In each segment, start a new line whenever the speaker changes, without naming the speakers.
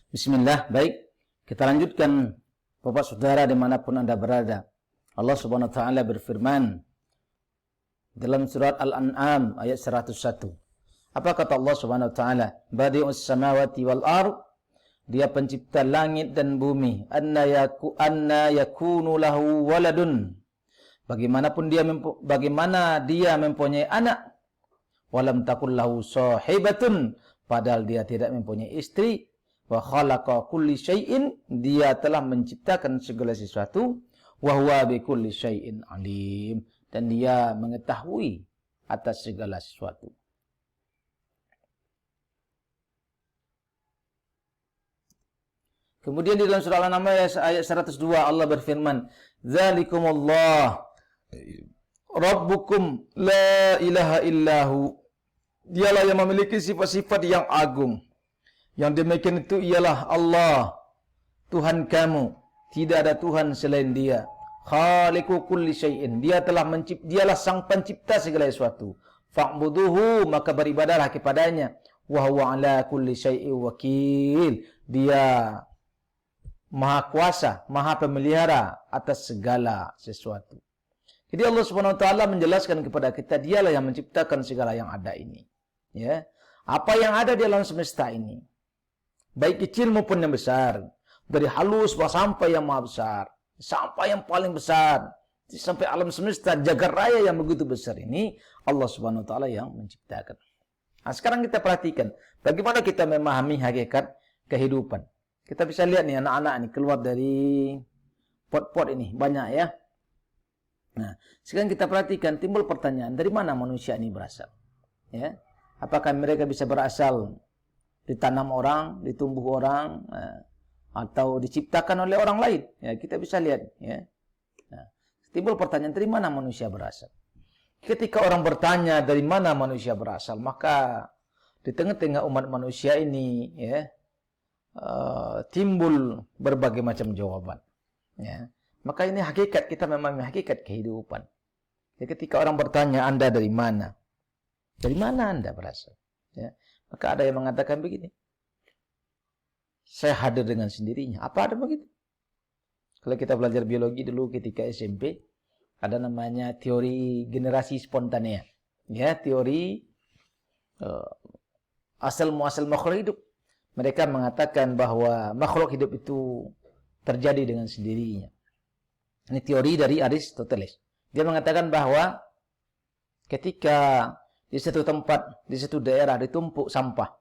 Bismillah, baik. Kita lanjutkan, Bapak Saudara dimanapun Anda berada. Allah Subhanahu wa Ta'ala berfirman dalam surat Al-An'am ayat 101. Apa kata Allah Subhanahu wa Ta'ala? Badi'us samawati wal ard, Dia pencipta langit dan bumi. Anna yakunu lahu waladun. Bagaimana dia mempunyai anak. Walam takul lahu sahibatun, padahal dia tidak mempunyai istri. Wa khalaqa kulli syai'in, dia telah menciptakan segala sesuatu. Wa huwa bi kulli syai'in alim, dan dia mengetahui atas segala sesuatu. Kemudian di dalam surah Al-An'am ayat 102 Allah berfirman, "Dzalikumullah Rabbukum la ilaha illahu." Dialah yang memiliki sifat-sifat yang agung. Yang demikian itu ialah Allah, Tuhan kamu. Tidak ada Tuhan selain Dia. Khaliqu kulli syai'in. Dialah sang pencipta segala sesuatu. Fa'buduhu, maka beribadahlah kepadanya. Wa huwa ala kulli syai'in wakil. Dia Maha kuasa, Maha pemelihara atas segala sesuatu. Jadi Allah Subhanahu wa Ta'ala menjelaskan kepada kita, Dialah yang menciptakan segala yang ada ini. Ya. Apa yang ada di alam semesta ini, baik kecil maupun yang besar, dari halus sampai yang maha besar, sampai yang paling besar, sampai alam semesta jagat raya yang begitu besar ini, Allah Subhanahu wa Ta'ala yang menciptakan. Nah, sekarang kita perhatikan bagaimana kita memahami hakikat kehidupan. Kita bisa lihat nih anak-anak ini keluar dari pot-pot ini banyak ya. Nah, sekarang kita perhatikan, timbul pertanyaan, dari mana manusia ini berasal? Ya, apakah mereka bisa berasal ditanam orang, ditumbuh orang, atau diciptakan oleh orang lain? Ya, kita bisa lihat. Ya. Nah, timbul pertanyaan, dari mana manusia berasal? Ketika orang bertanya dari mana manusia berasal, maka di tengah-tengah umat manusia ini, ya, timbul berbagai macam jawaban. Ya. Maka ini hakikat, kita memang hakikat kehidupan. Ya, ketika orang bertanya, Anda dari mana? Dari mana Anda berasal? Ya. Maka ada yang mengatakan begini, saya hadir dengan sendirinya. Apa ada begitu? Kalau kita belajar biologi dulu ketika SMP, ada namanya teori generasi spontanea. Ya, teori asal-muasal makhluk hidup. Mereka mengatakan bahwa makhluk hidup itu terjadi dengan sendirinya. Ini teori dari Aristoteles. Dia mengatakan bahwa ketika di satu tempat, di satu daerah ditumpuk sampah,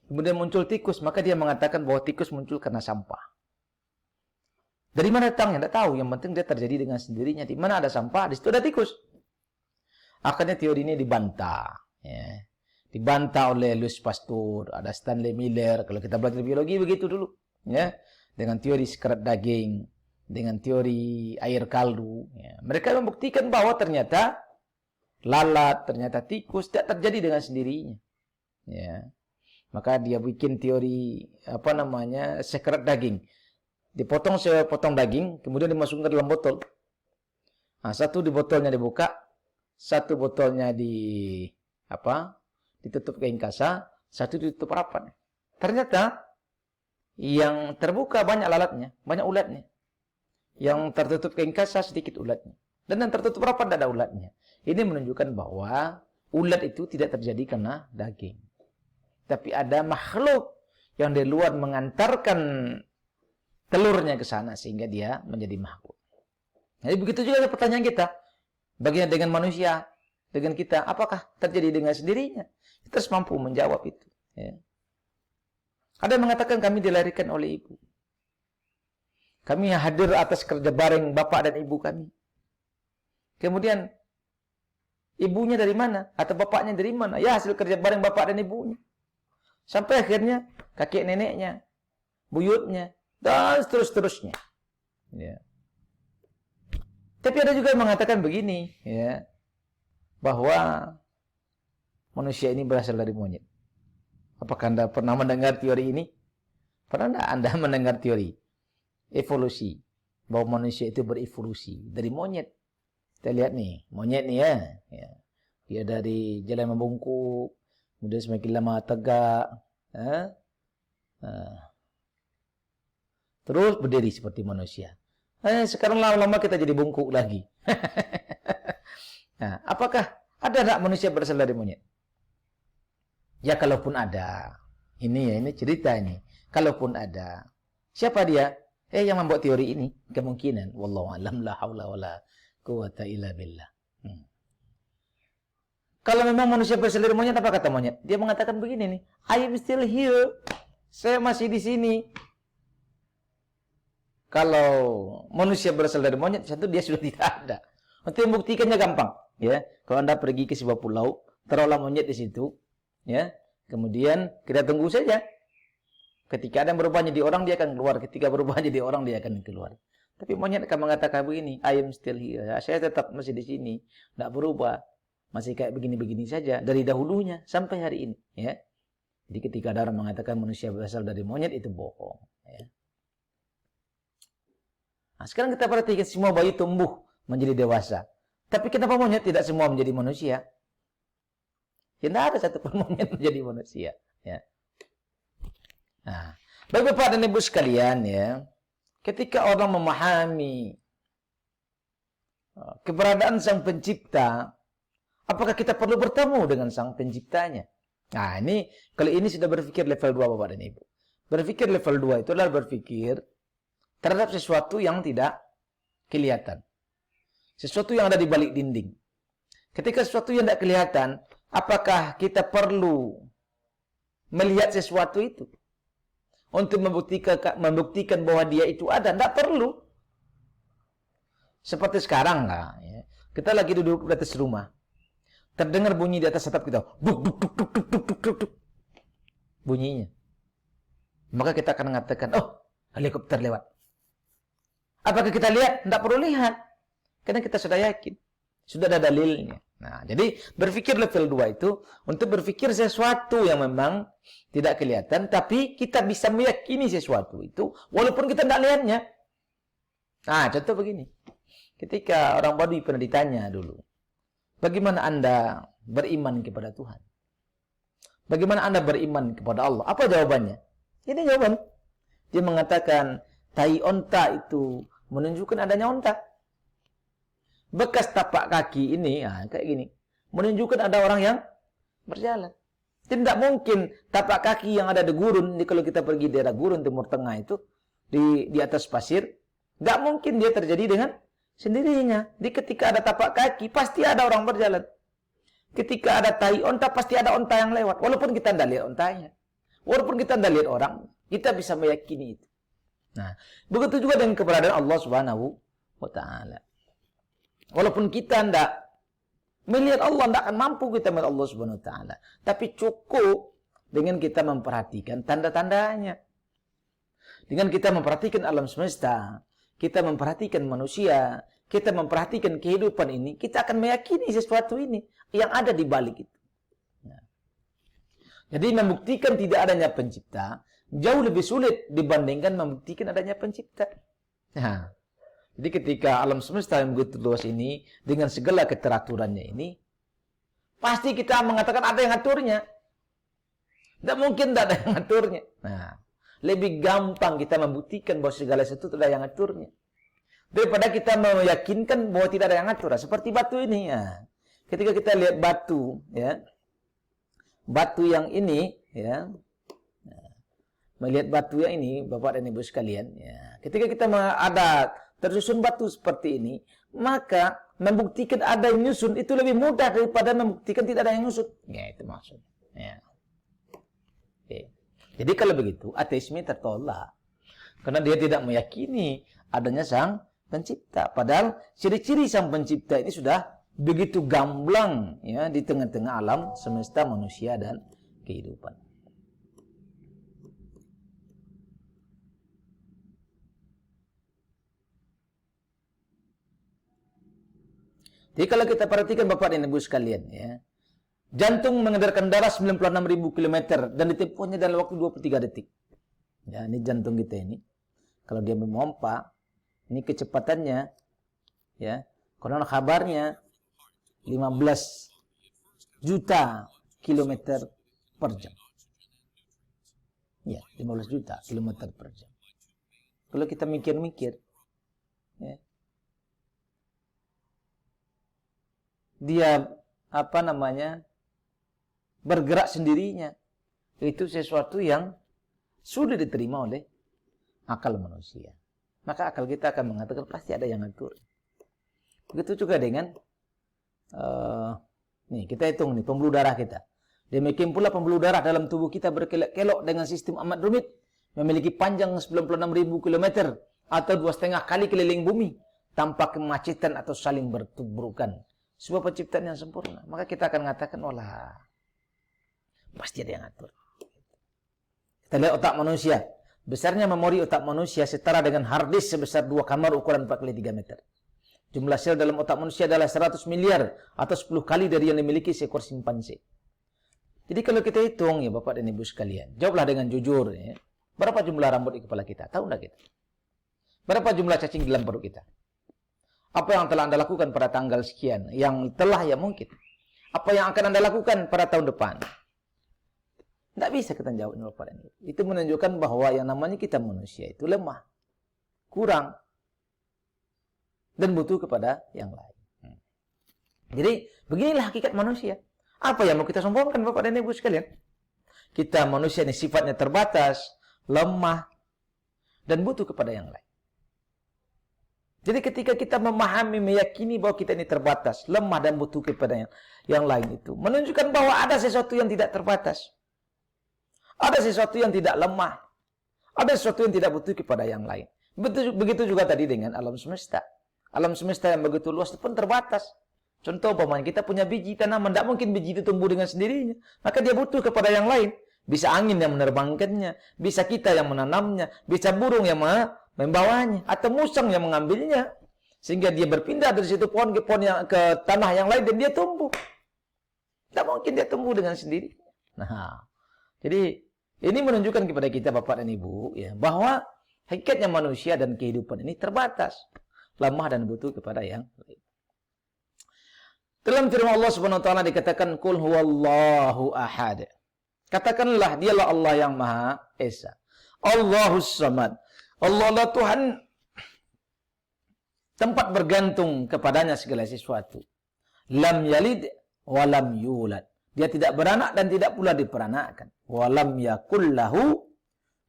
kemudian muncul tikus, maka dia mengatakan bahwa tikus muncul karena sampah. Dari mana datangnya? Tidak tahu. Yang penting dia terjadi dengan sendirinya. Di mana ada sampah, di situ ada tikus. Akhirnya teori ini dibantah. Ya. Dibantah oleh Louis Pasteur, ada Stanley Miller. Kalau kita belajar biologi begitu dulu. Ya. Dengan teori sekerat daging, dengan teori air kaldu. Ya. Mereka membuktikan bahwa ternyata lalat, ternyata tikus tidak terjadi dengan sendirinya. Ya. Maka dia bikin teori sekerat daging. Dipotong sepotong daging, kemudian dimasukkan ke dalam botol. Nah, satu di botolnya dibuka, satu botolnya ditutup kain kasa, satu ditutup rapat. Ternyata yang terbuka banyak lalatnya, banyak ulatnya. Yang tertutup kain kasa sedikit ulatnya. Dan yang tertutup rapat tidak ada ulatnya. Ini menunjukkan bahwa ulat itu tidak terjadi karena daging. Tapi ada makhluk yang dari luar mengantarkan telurnya ke sana sehingga dia menjadi makhluk. Jadi begitu juga pertanyaan kita. Bagaimana dengan manusia? Dengan kita, apakah terjadi dengan sendirinya? Kita harus mampu menjawab itu. Ya. Ada yang mengatakan kami dilahirkan oleh ibu. Kami hadir atas kerja bareng bapak dan ibu kami. Kemudian ibunya dari mana? Atau bapaknya dari mana? Ya, hasil kerja bareng bapak dan ibunya. Sampai akhirnya kakek neneknya, buyutnya, dan seterusnya. Ya. Tapi ada juga yang mengatakan begini, ya, bahwa manusia ini berasal dari monyet. Apakah Anda pernah mendengar teori ini? Pernah tidak Anda mendengar teori evolusi? Bahwa manusia itu berevolusi dari monyet. Kita lihat nih, monyet nih ya. Dia dari jalan membungkuk, kemudian semakin lama tegak. Terus berdiri seperti manusia. Sekarang lama-lama kita jadi bungkuk lagi. Nah, apakah ada tak manusia berasal dari monyet? Ya kalaupun ada. Ini cerita ini. Kalaupun ada. Siapa dia? Yang membuat teori ini. Kemungkinan. Wallahu a'lam, la haula wala quwata illa billah. Kalau memang manusia berasal dari monyet, apa kata monyet? Dia mengatakan begini nih. I am still here. Saya masih di sini. Kalau manusia berasal dari monyet, satu dia sudah tidak ada. Untuk membuktikannya gampang, ya. Kalau Anda pergi ke sebuah pulau, taruhlah monyet di situ, ya. Kemudian kita tunggu saja. Ketika ada yang berubah jadi orang, dia akan keluar. Ketika berubah jadi orang, dia akan keluar. Tapi monyet akan mengatakan begini, I am still here. Saya tetap masih di sini, tidak berubah. Masih kayak begini-begini saja dari dahulunya sampai hari ini, ya. Jadi ketika ada orang mengatakan manusia berasal dari monyet, itu bohong, ya. Nah, sekarang kita perhatikan semua bayi tumbuh menjadi dewasa. Tapi kenapa monyet tidak semua menjadi manusia? Ya, tidak ada satu pun monyet menjadi manusia. Ya. Nah, Bapak dan Ibu sekalian, ya, ketika orang memahami keberadaan Sang Pencipta, apakah kita perlu bertemu dengan Sang Penciptanya? Nah, kalau ini sudah berpikir level 2 Bapak dan Ibu. Berpikir level 2 itu adalah berpikir terhadap sesuatu yang tidak kelihatan. Sesuatu yang ada di balik dinding. Ketika sesuatu yang tidak kelihatan, apakah kita perlu melihat sesuatu itu untuk membuktikan bahwa dia itu ada? Tidak perlu. Seperti sekarang lah, ya. Kita lagi duduk di atas rumah. Terdengar bunyi di atas atap kita. Buk, buk, buk, buk, buk, buk, buk, buk. Bunyinya. Maka kita akan mengatakan, oh, helikopter lewat. Apakah kita lihat? Tidak perlu lihat. Karena kita sudah yakin. Sudah ada dalilnya. Nah, jadi berpikir level 2 itu untuk berpikir sesuatu yang memang tidak kelihatan, tapi kita bisa meyakini sesuatu itu walaupun kita tidak lihatnya. Nah, contoh begini. Ketika orang Badui pernah ditanya dulu, bagaimana Anda beriman kepada Tuhan? Bagaimana Anda beriman kepada Allah? Apa jawabannya? Ini jawaban. Dia mengatakan, tai onta itu menunjukkan adanya onta. Bekas tapak kaki ini, kayak gini, menunjukkan ada orang yang berjalan. Tidak mungkin tapak kaki yang ada di gurun, kalau kita pergi daerah gurun Timur Tengah itu, di atas pasir, tidak mungkin dia terjadi dengan sendirinya. Di ketika ada tapak kaki, pasti ada orang berjalan. Ketika ada tai onta, pasti ada onta yang lewat. Walaupun kita tidak lihat ontanya. Walaupun kita tidak lihat orang, kita bisa meyakini itu. Nah, begitu juga dengan keberadaan Allah Subhanahu wa Ta'ala. Walaupun kita tidak melihat Allah, tidak akan mampu kita melihat Allah Subhanahu wa Ta'ala. Tapi cukup dengan kita memperhatikan tanda-tandanya. Dengan kita memperhatikan alam semesta, kita memperhatikan manusia, kita memperhatikan kehidupan ini, kita akan meyakini sesuatu ini yang ada di balik itu. Nah. Jadi membuktikan tidak adanya pencipta jauh lebih sulit dibandingkan membuktikan adanya pencipta. Nah, jadi ketika alam semesta yang begitu luas ini dengan segala keteraturannya ini, pasti kita mengatakan ada yang ngaturnya. Tidak mungkin tidak ada yang ngaturnya. Nah, lebih gampang kita membuktikan bahwa segala sesuatu ada yang ngaturnya daripada kita meyakinkan bahwa tidak ada yang ngatur. Seperti batu ini, ya. Ketika kita lihat batu, ya, batu yang ini, ya. Melihat batu yang ini, Bapak dan Ibu sekalian, ya. Ketika kita ada tersusun batu seperti ini, maka membuktikan ada yang nyusun itu lebih mudah daripada membuktikan tidak ada yang nyusun. Ya, itu maksudnya. Ya. Oke. Jadi kalau begitu, ateisme tertolak. Karena dia tidak meyakini adanya Sang Pencipta. Padahal ciri-ciri Sang Pencipta ini sudah begitu gamblang, ya, di tengah-tengah alam semesta manusia dan kehidupan. Jadi kalau kita perhatikan Bapak dan Ibu sekalian, ya, jantung mengedarkan darah 96.000 km dan ditempuhnya dalam waktu 23 detik. Ya, ini jantung kita ini. Kalau dia memompa, ini kecepatannya, ya, konon kabarnya 15 juta kilometer per jam. Ya, 15 juta kilometer per jam. Kalau kita mikir-mikir, ya, dia bergerak sendirinya. Itu sesuatu yang sudah diterima oleh akal manusia. Maka akal kita akan mengatakan pasti ada yang ngatur. Begitu juga dengan nih kita hitung nih pembuluh darah kita. Demikian pula pembuluh darah dalam tubuh kita berkelok-kelok dengan sistem amat rumit, memiliki panjang 96.000 km atau 2,5 kali keliling bumi tanpa kemacetan atau saling bertuburukan. Sebuah penciptaan yang sempurna. Maka kita akan mengatakan, walah, pasti ada yang ngatur. Kita lihat otak manusia. Besarnya memori otak manusia setara dengan hard disk sebesar 2 kamar ukuran 4x3 meter. Jumlah sel dalam otak manusia adalah 100 miliar atau 10 kali dari yang dimiliki seekor simpanse. Jadi kalau kita hitung ya Bapak dan Ibu sekalian, jawablah dengan jujur ya. Berapa jumlah rambut di kepala kita? Tahu enggak kita? Berapa jumlah cacing dalam perut kita? Apa yang telah Anda lakukan pada tanggal sekian? Yang telah ya mungkin. Apa yang akan Anda lakukan pada tahun depan? Tidak bisa kita jawab Bapak dan Ibu. Itu menunjukkan bahwa yang namanya kita manusia itu lemah, kurang, dan butuh kepada yang lain. Jadi beginilah hakikat manusia. Apa yang mau kita sombongkan Bapak dan Ibu sekalian? Kita manusia ini sifatnya terbatas, lemah, dan butuh kepada yang lain. Jadi ketika kita memahami, meyakini bahwa kita ini terbatas, lemah, dan butuh kepada yang lain itu, menunjukkan bahwa ada sesuatu yang tidak terbatas. Ada sesuatu yang tidak lemah. Ada sesuatu yang tidak butuh kepada yang lain. Begitu juga tadi dengan alam semesta. Alam semesta yang begitu luas itu pun terbatas. Contoh, umpamanya kita punya biji tanaman, tidak mungkin biji itu tumbuh dengan sendirinya. Maka dia butuh kepada yang lain. Bisa angin yang menerbangkannya, bisa kita yang menanamnya, bisa burung yang membawanya, atau musang yang mengambilnya. Sehingga dia berpindah dari situ pohon ke pohon ke tanah yang lain dan dia tumbuh. Tidak mungkin dia tumbuh dengan sendiri. Nah, jadi ini menunjukkan kepada kita Bapak dan Ibu ya, bahwa hakikatnya manusia dan kehidupan ini terbatas, lemah dan butuh kepada yang lain. Dalam firman Allah Subhanahu wa taala dikatakan qul huwallahu ahad. Katakanlah dialah Allah yang Maha Esa. Allahus Samad. Allah adalah Tuhan, tempat bergantung kepadanya segala sesuatu. Lam yalid wa lam yulad. Dia tidak beranak dan tidak pula diperanakkan. Wa lam yakul lahu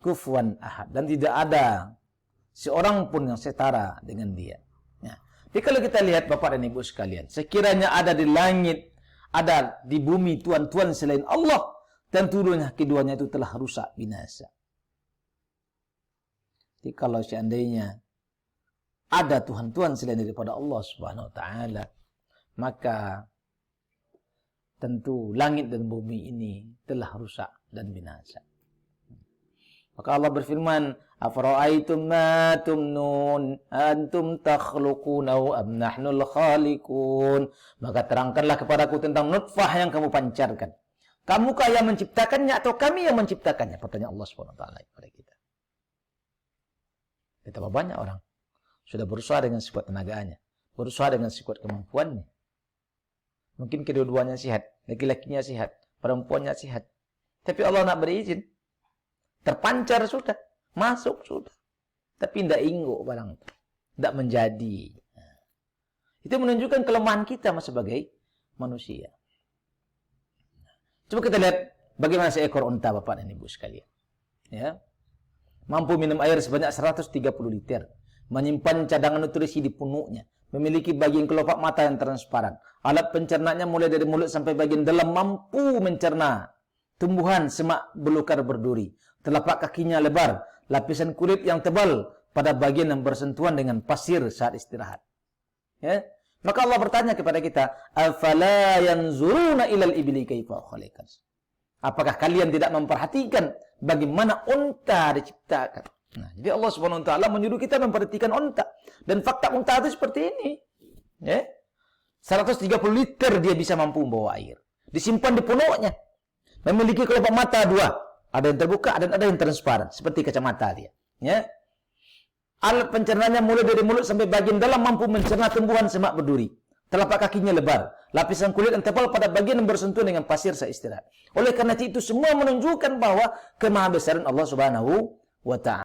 kufuwan ahad. Dan tidak ada seorang pun yang setara dengan dia. Nah, jadi kalau kita lihat Bapak dan Ibu sekalian, sekiranya ada di langit, ada di bumi tuhan-tuhan selain Allah, tentunya keduanya itu telah rusak binasa. Jadi kalau seandainya ada Tuhan-Tuhan selain daripada Allah Subhanahu wa taala, maka tentu langit dan bumi ini telah rusak dan binasa. Maka Allah berfirman, "Afara'aitum ma tumnun antum takhluqunahu am nahnul khaliqun?" Maka terangkanlah kepadaku tentang nutfah yang kamu pancarkan. Kamukah yang menciptakannya atau kami yang menciptakannya? Pertanyaan Allah Subhanahu wa taala kepada kita. Betapa banyak orang sudah berusaha dengan sekuat tenaganya, berusaha dengan sekuat kemampuannya. Mungkin kedua-duanya sehat, laki-lakinya sehat, perempuannya sehat. Tapi Allah nak beri izin. Terpancar sudah, masuk sudah. Tapi tidak inggo barang itu. Tidak menjadi. Itu menunjukkan kelemahan kita sebagai manusia. Coba kita lihat bagaimana seekor unta Bapak dan Ibu sekalian. Ya. Mampu minum air sebanyak 130 liter. Menyimpan cadangan nutrisi di punuknya. Memiliki bagian kelopak mata yang transparan. Alat pencernanya mulai dari mulut sampai bagian dalam mampu mencerna tumbuhan semak belukar berduri. Telapak kakinya lebar. Lapisan kulit yang tebal pada bagian yang bersentuhan dengan pasir saat istirahat. Ya. Maka Allah bertanya kepada kita, "Afala yanzuruna ilal ibli kaifa khuliqat?" Apakah kalian tidak memperhatikan bagaimana unta diciptakan? Nah, jadi Allah Subhanahu wa taala menyuruh kita memperhatikan unta. Dan fakta unta itu seperti ini. Ya. 130 liter dia bisa mampu membawa air. Disimpan di punuknya. Memiliki kelopak mata 2. Ada yang terbuka dan ada yang transparan, seperti kacamata dia. Ya. Alat pencernanya mulai dari mulut sampai bagian dalam mampu mencerna tumbuhan semak berduri. Telapak kakinya lebar. Lapisan kulit yang tebal pada bagian yang bersentuhan dengan pasir saat istirahat. Oleh karena itu semua menunjukkan bahwa kemahabesaran Allah Subhanahu wa taala.